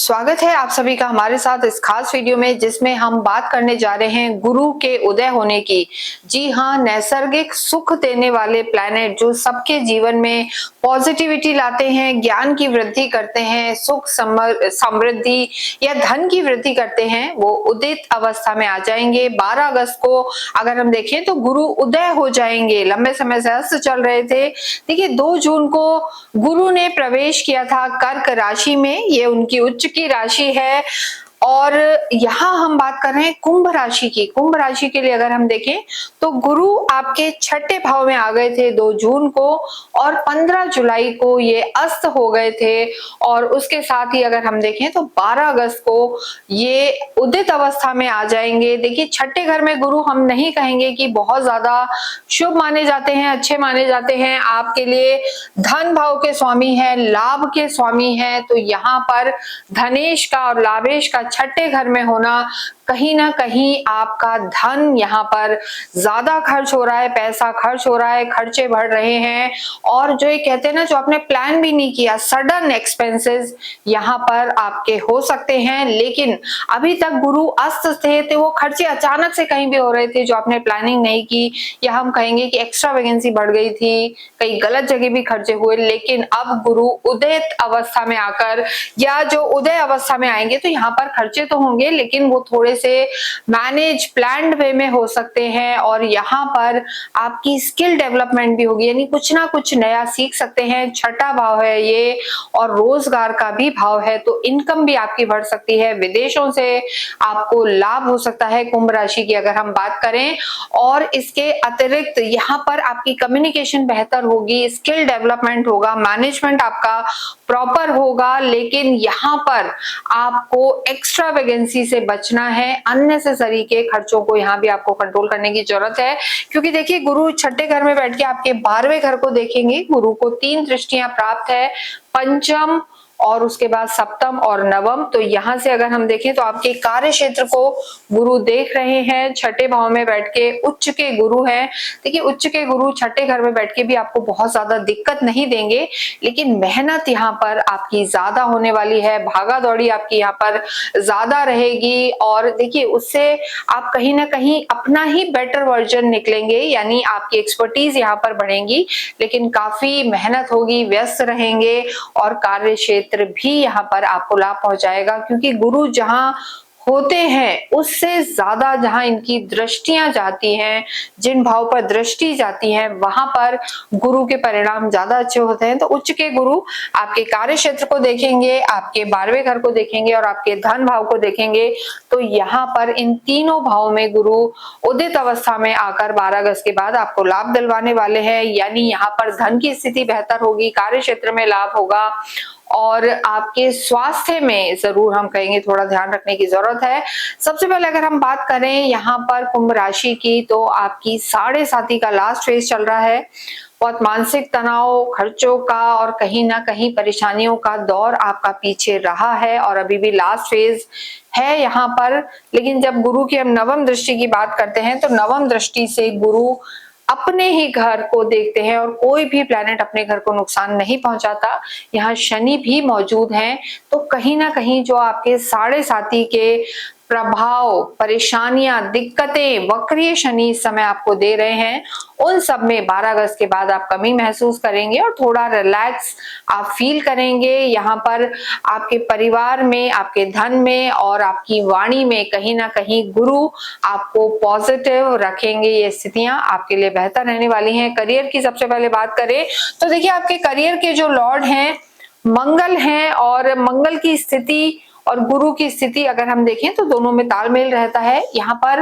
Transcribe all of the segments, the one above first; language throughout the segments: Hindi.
स्वागत है आप सभी का हमारे साथ इस खास वीडियो में, जिसमें हम बात करने जा रहे हैं गुरु के उदय होने की। जी हाँ, नैसर्गिक सुख देने वाले प्लैनेट जो सबके जीवन में पॉजिटिविटी लाते हैं, ज्ञान की वृद्धि करते हैं, सुख समृद्धि या धन की वृद्धि करते हैं, वो उदित अवस्था में आ जाएंगे। 12 अगस्त को अगर हम देखें तो गुरु उदय हो जाएंगे। लंबे समय से अस्त चल रहे थे। देखिए 2 जून को गुरु ने प्रवेश किया था कर्क राशि में। ये उनकी उच्च की राशि है। और यहाँ हम बात कर रहे हैं कुंभ राशि की। कुंभ राशि के लिए अगर हम देखें तो गुरु आपके छठे भाव में आ गए थे 2 जून को, और 15 जुलाई को ये अस्त हो गए थे। और उसके साथ ही अगर हम देखें तो 12 अगस्त को ये उदित अवस्था में आ जाएंगे। देखिए छठे घर में गुरु हम नहीं कहेंगे कि बहुत ज्यादा शुभ माने जाते हैं, अच्छे माने जाते हैं। आपके लिए धन भाव के स्वामी है, लाभ के स्वामी है। तो यहाँ पर धनेश का और लाभेश का छठे घर में होना, कहीं ना कहीं आपका धन यहाँ पर ज्यादा खर्च हो रहा है, पैसा खर्च हो रहा है, खर्चे बढ़ रहे हैं। और जो ये कहते हैं ना, जो आपने प्लान भी नहीं किया, सडन एक्सपेंसेस यहाँ पर आपके हो सकते हैं। लेकिन अभी तक गुरु अस्त थे तो वो खर्चे अचानक से कहीं भी हो रहे थे जो आपने प्लानिंग नहीं की, या हम कहेंगे कि एक्स्ट्रा वैकेंसी बढ़ गई थी, कई गलत जगह भी खर्चे हुए। लेकिन अब गुरु उदित अवस्था में आकर, या जो उदय अवस्था में आएंगे, तो यहाँ पर खर्चे तो होंगे लेकिन वो थोड़े से मैनेज प्लान्ड वे में हो सकते हैं। और यहाँ पर आपकी स्किल डेवलपमेंट भी होगी, यानी कुछ ना कुछ नया सीख सकते हैं। छठा भाव है ये, और रोजगार का भी भाव है, तो इनकम भी आपकी बढ़ सकती है। विदेशों से आपको लाभ हो सकता है कुंभ राशि की अगर हम बात करें। और इसके अतिरिक्त यहाँ पर आपकी कम्युनिकेशन बेहतर होगी, स्किल डेवलपमेंट होगा, मैनेजमेंट आपका प्रॉपर होगा। लेकिन यहाँ पर आपको एक्स्ट्रा वैकेंसी से बचना है, अननेसेसरी के खर्चों को यहाँ भी आपको कंट्रोल करने की जरूरत है। क्योंकि देखिए गुरु छठे घर में बैठ के आपके 12वें घर को देखेंगे। गुरु को 3 दृष्टियां प्राप्त है, पंचम और उसके बाद सप्तम और नवम। तो यहाँ से अगर हम देखें तो आपके कार्य क्षेत्र को गुरु देख रहे हैं, छठे भाव में बैठ के। उच्च के गुरु हैं। देखिए उच्च के गुरु छठे घर में बैठ के भी आपको बहुत ज्यादा दिक्कत नहीं देंगे, लेकिन मेहनत यहाँ पर आपकी ज्यादा होने वाली है, भागा दौड़ी आपकी यहाँ पर ज्यादा रहेगी। और देखिए उससे आप कहीं ना कहीं अपना ही बेटर वर्जन निकलेंगे, यानी आपकी एक्सपर्टीज यहाँ पर बढ़ेगी, लेकिन काफी मेहनत होगी, व्यस्त रहेंगे। और कार्य क्षेत्र भी यहाँ पर आपको लाभ पहुंचाएगा, क्योंकि गुरु जहां होते हैं उससे ज्यादा जहां इनकी दृष्टियां जाती हैं, जिन भाव पर दृष्टि जाती है, वहां पर गुरु के परिणाम ज्यादा अच्छे होते हैं। तो उच्च के गुरु आपके कार्य क्षेत्र को देखेंगे, आपके 12वें घर को देखेंगे और आपके धन भाव को देखेंगे। तो यहाँ पर इन तीनों भाव में गुरु उदित अवस्था में आकर 12 अगस्त के बाद आपको लाभ दिलवाने वाले हैं। यानी यहाँ पर धन की स्थिति बेहतर होगी, कार्य क्षेत्र में लाभ होगा, और आपके स्वास्थ्य में जरूर हम कहेंगे थोड़ा ध्यान रखने की जरूरत है। सबसे पहले अगर हम बात करें यहाँ पर कुंभ राशि की, तो आपकी 7.5 का लास्ट फेज चल रहा है। बहुत मानसिक तनाव, खर्चों का और कहीं ना कहीं परेशानियों का दौर आपका पीछे रहा है, और अभी भी लास्ट फेज है यहाँ पर। लेकिन जब गुरु की हम नवम दृष्टि की बात करते हैं, तो नवम दृष्टि से गुरु अपने ही घर को देखते हैं, और कोई भी प्लैनेट अपने घर को नुकसान नहीं पहुंचाता। यहाँ शनि भी मौजूद हैं, तो कहीं ना कहीं जो आपके 7.5 के प्रभाव, परेशानियां, दिक्कतें वक्रीय शनि इस समय आपको दे रहे हैं, उन सब में 12 अगस्त के बाद आप कमी महसूस करेंगे और थोड़ा रिलैक्स आप फील करेंगे। यहाँ पर आपके परिवार में, आपके धन में और आपकी वाणी में कहीं ना कहीं गुरु आपको पॉजिटिव रखेंगे। ये स्थितियां आपके लिए बेहतर रहने वाली हैं। करियर की सबसे पहले बात करें तो देखिए आपके करियर के जो लॉर्ड हैं मंगल हैं, और मंगल की स्थिति और गुरु की स्थिति अगर हम देखें तो दोनों में तालमेल रहता है। यहाँ पर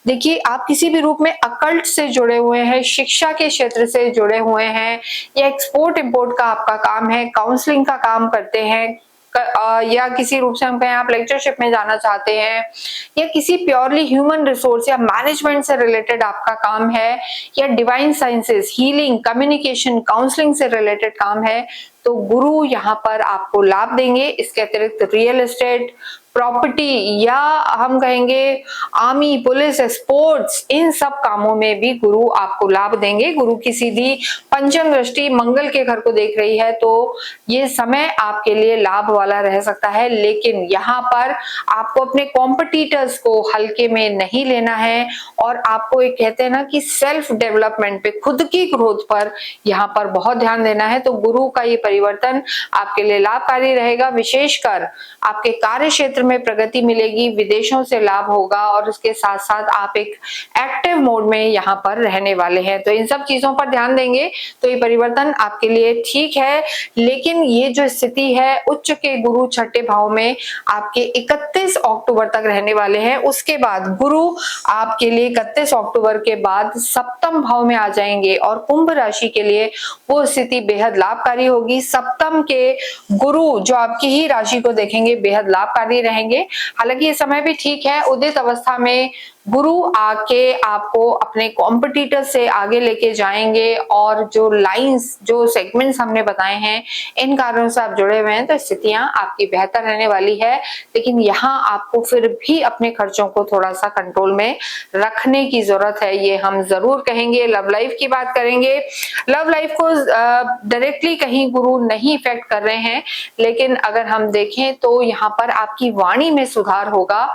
देखिए आप किसी भी रूप में अकल्ट से जुड़े हुए हैं, शिक्षा के क्षेत्र से जुड़े हुए हैं, या एक्सपोर्ट इंपोर्ट का आपका काम है, काउंसलिंग का काम करते हैं, या किसी रूप से हम कहें आप लेक्चरशिप में जाना चाहते हैं, या किसी प्योरली ह्यूमन रिसोर्स या मैनेजमेंट से रिलेटेड आपका काम है, या divine sciences, healing, communication, counselling से रिलेटेड काम है, तो गुरु यहाँ पर आपको लाभ देंगे। इसके अतिरिक्त रियल एस्टेट, प्रॉपर्टी या हम कहेंगे आर्मी, पुलिस, स्पोर्ट्स, इन सब कामों में भी गुरु आपको लाभ देंगे। गुरु की सीधी पंचम दृष्टि मंगल के घर को देख रही है, तो ये समय आपके लिए लाभ वाला रह सकता है। लेकिन यहाँ पर आपको अपने कॉम्पिटिटर्स को हल्के में नहीं लेना है और आपको एक कहते हैं ना कि सेल्फ डेवलपमेंट पे, खुद की ग्रोथ पर यहाँ पर बहुत ध्यान देना है। तो गुरु का ये परिवर्तन आपके लिए लाभकारी रहेगा। विशेषकर आपके कार्य क्षेत्र में प्रगति मिलेगी, विदेशों से लाभ होगा और उसके साथ साथ आप एक एक्टिव मोड में यहाँ पर रहने वाले हैं। तो इन सब चीजों पर ध्यान देंगे तो ये परिवर्तन आपके लिए ठीक है। लेकिन ये जो स्थिति है उच्च के गुरु छठे भाव में आपके 31 अक्टूबर तक रहने वाले हैं। उसके बाद गुरु आपके लिए 31 अक्टूबर के बाद सप्तम भाव में आ जाएंगे और कुंभ राशि के लिए वो स्थिति बेहद लाभकारी होगी। सप्तम के गुरु जो आपकी ही राशि को देखेंगे बेहद लाभकारी रहेंगे। हालांकि ये समय भी ठीक है। उदित अवस्था में गुरु आके आपको अपने कॉम्पिटिटर से आगे लेके जाएंगे और जो लाइंस, जो सेगमेंट्स हमने बताए हैं, इन कारणों से आप जुड़े हुए हैं तो स्थितियां आपकी बेहतर रहने वाली है। लेकिन यहाँ आपको फिर भी अपने खर्चों को थोड़ा सा कंट्रोल में रखने की जरूरत है, ये हम जरूर कहेंगे। लव लाइफ की बात करेंगे। लव लाइफ को डायरेक्टली कहीं गुरु नहीं इफेक्ट कर रहे हैं, लेकिन अगर हम देखें तो यहाँ पर आपकी वाणी में सुधार होगा।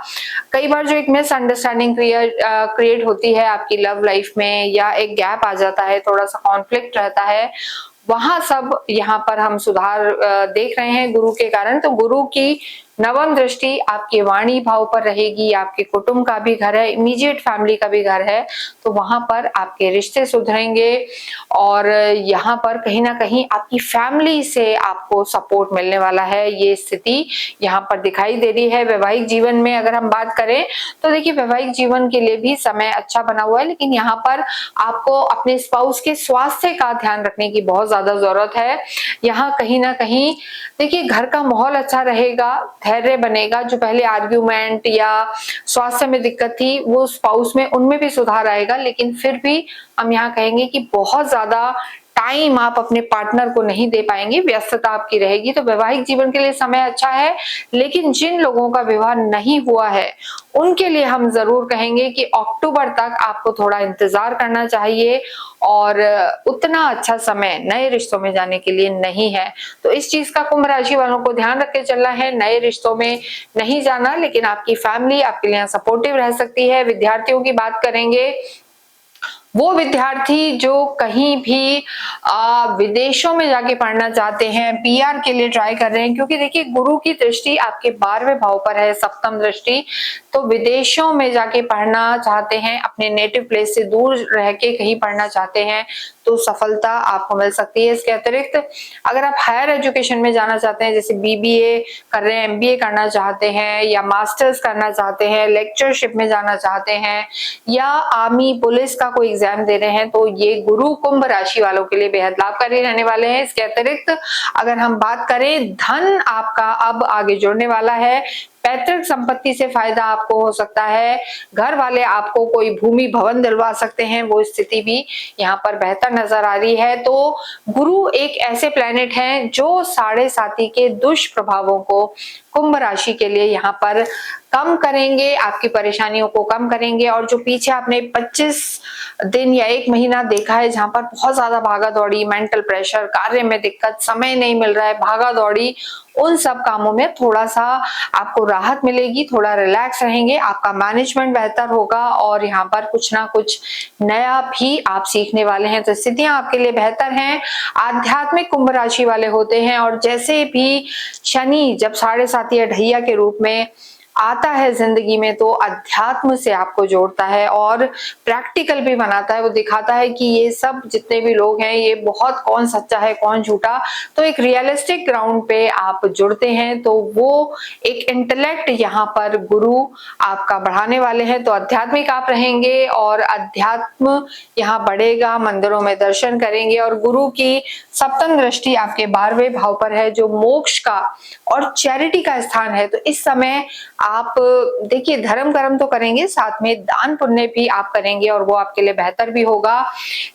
कई बार जो एक मिसअंडरस्टैंडिंग क्रिएट होती है आपकी लव लाइफ में, या एक गैप आ जाता है, थोड़ा सा कॉन्फ्लिक्ट रहता है, वहां सब यहाँ पर हम सुधार देख रहे हैं गुरु के कारण। तो गुरु की नवम दृष्टि आपके वाणी भाव पर रहेगी। आपके कुटुंब का भी घर है, इमीडिएट फैमिली का भी घर है, तो वहां पर आपके रिश्ते सुधरेंगे और यहाँ पर कहीं ना कहीं आपकी फैमिली से आपको सपोर्ट मिलने वाला है। ये स्थिति यहाँ पर दिखाई दे रही है। वैवाहिक जीवन में अगर हम बात करें तो देखिए वैवाहिक जीवन के लिए भी समय अच्छा बना हुआ है, लेकिन यहाँ पर आपको अपने स्पाउस के स्वास्थ्य का ध्यान रखने की बहुत ज्यादा जरूरत है। यहाँ कहीं ना कहीं देखिए घर का माहौल अच्छा रहेगा, धैर्य बनेगा। जो पहले आर्ग्यूमेंट या स्वास्थ्य में दिक्कत थी वो स्पाउस में, उनमें भी सुधार आएगा। लेकिन फिर भी हम यहाँ कहेंगे कि बहुत ज्यादा टाइम आप अपने पार्टनर को नहीं दे पाएंगे, व्यस्तता आपकी रहेगी। तो वैवाहिक जीवन के लिए समय अच्छा है, लेकिन जिन लोगों का विवाह नहीं हुआ है उनके लिए हम जरूर कहेंगे कि अक्टूबर तक आपको थोड़ा इंतजार करना चाहिए और उतना अच्छा समय नए रिश्तों में जाने के लिए नहीं है। तो इस चीज का कुंभ राशि वालों को ध्यान रख के चलना है, नए रिश्तों में नहीं जाना। लेकिन आपकी फैमिली आपके लिए सपोर्टिव रह सकती है। विद्यार्थियों की बात करेंगे, वो विद्यार्थी जो कहीं भी विदेशों में जाके पढ़ना चाहते हैं, पीआर के लिए ट्राई कर रहे हैं, क्योंकि देखिए गुरु की दृष्टि आपके 12वें भाव पर है, सप्तम दृष्टि। तो विदेशों में जाके पढ़ना चाहते हैं, अपने नेटिव प्लेस से दूर रह के कहीं पढ़ना चाहते हैं, तो सफलता आपको मिल सकती है। इसके अतिरिक्त अगर आप हायर एजुकेशन में जाना चाहते हैं, जैसे बीबीए कर रहे हैं, एमबीए करना चाहते हैं, या मास्टर्स करना चाहते हैं, लेक्चरशिप में जाना चाहते हैं, या आर्मी पुलिस का कोई एग्जाम दे रहे हैं, तो ये गुरु कुंभ राशि वालों के लिए बेहद लाभकारी रहने वाले हैं। इसके अतिरिक्त अगर हम बात करें, धन आपका अब आगे जुड़ने वाला है। पैतृक संपत्ति से फायदा आपको हो सकता है। घर वाले आपको कोई भूमि भवन दिलवा सकते हैं, वो स्थिति भी यहाँ पर बेहतर नजर आ रही है। तो गुरु एक ऐसे प्लेनेट हैं जो साढ़े साथी के दुष्प्रभावों को कुंभ राशि के लिए यहाँ पर कम करेंगे, आपकी परेशानियों को कम करेंगे। और जो पीछे आपने 25 दिन या 1 महीना देखा है जहां पर बहुत ज्यादा भागा दौड़ी, मेंटल प्रेशर, कार्य में दिक्कत, समय नहीं मिल रहा है, भागा दौड़ी, उन सब कामों में थोड़ा सा आपको राहत मिलेगी, थोड़ा रिलैक्स रहेंगे, आपका मैनेजमेंट बेहतर होगा और यहाँ पर कुछ ना कुछ नया भी आप सीखने वाले हैं। तो स्थितियां आपके लिए बेहतर हैं। आध्यात्मिक कुंभ राशि वाले होते हैं और जैसे भी शनि जब साढ़े साथी ढैया के रूप में आता है जिंदगी में, तो अध्यात्म से आपको जोड़ता है और प्रैक्टिकल भी बनाता है। वो दिखाता है कि ये सब जितने भी लोग हैं, ये बहुत कौन सच्चा है कौन झूठा, तो एक रियलिस्टिक ग्राउंड पे आप जुड़ते हैं। तो वो एक इंटेलेक्ट यहाँ पर गुरु आपका बढ़ाने वाले हैं। तो आध्यात्मिक आप रहेंगे और अध्यात्म यहाँ बढ़ेगा, मंदिरों में दर्शन करेंगे। और गुरु की सप्तम दृष्टि आपके 12वें भाव पर है, जो मोक्ष का और चैरिटी का स्थान है। तो इस समय आप देखिए धर्म कर्म तो करेंगे, साथ में दान पुण्य भी आप करेंगे और वो आपके लिए बेहतर भी होगा।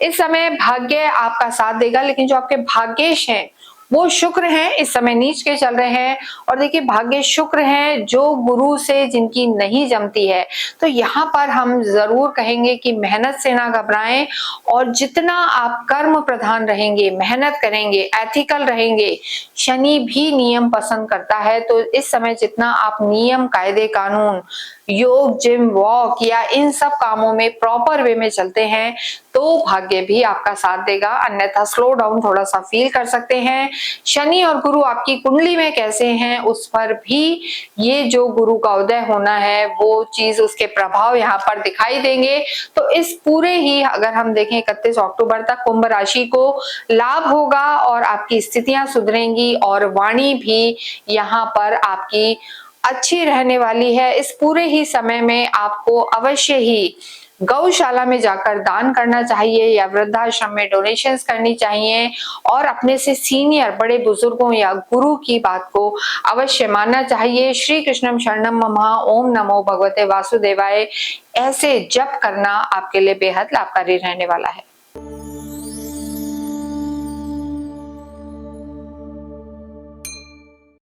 इस समय भाग्य आपका साथ देगा, लेकिन जो आपके भाग्येश हैं वो शुक्र हैं, इस समय नीच के चल रहे हैं। और देखिए भाग्य शुक्र हैं जो गुरु से जिनकी नहीं जमती है। तो यहाँ पर हम जरूर कहेंगे कि मेहनत से ना घबराएं, और जितना आप कर्म प्रधान रहेंगे, मेहनत करेंगे, एथिकल रहेंगे। शनि भी नियम पसंद करता है, तो इस समय जितना आप नियम, कायदे, कानून, योग, जिम, वॉक या इन सब कामों में प्रॉपर वे में चलते हैं, तो भाग्य भी आपका साथ देगा। अन्यथा स्लो डाउन थोड़ा सा फील कर सकते हैं। शनि और गुरु आपकी कुंडली में कैसे हैं, उस पर भी ये जो गुरु का उदय होना है वो चीज, उसके प्रभाव यहाँ पर दिखाई देंगे। तो इस पूरे ही अगर हम देखें 31 अक्टूबर तक कुंभ राशि को लाभ होगा और आपकी स्थितियां सुधरेंगी और वाणी भी यहाँ पर आपकी अच्छी रहने वाली है। इस पूरे ही समय में आपको अवश्य ही गौशाला में जाकर दान करना चाहिए या वृद्धाश्रम में डोनेशंस करनी चाहिए, और अपने से सीनियर बड़े बुजुर्गों या गुरु की बात को अवश्य मानना चाहिए। श्री कृष्णम शरणम मम, ओम नमो भगवते वासुदेवाय, ऐसे जप करना आपके लिए बेहद लाभकारी रहने वाला है।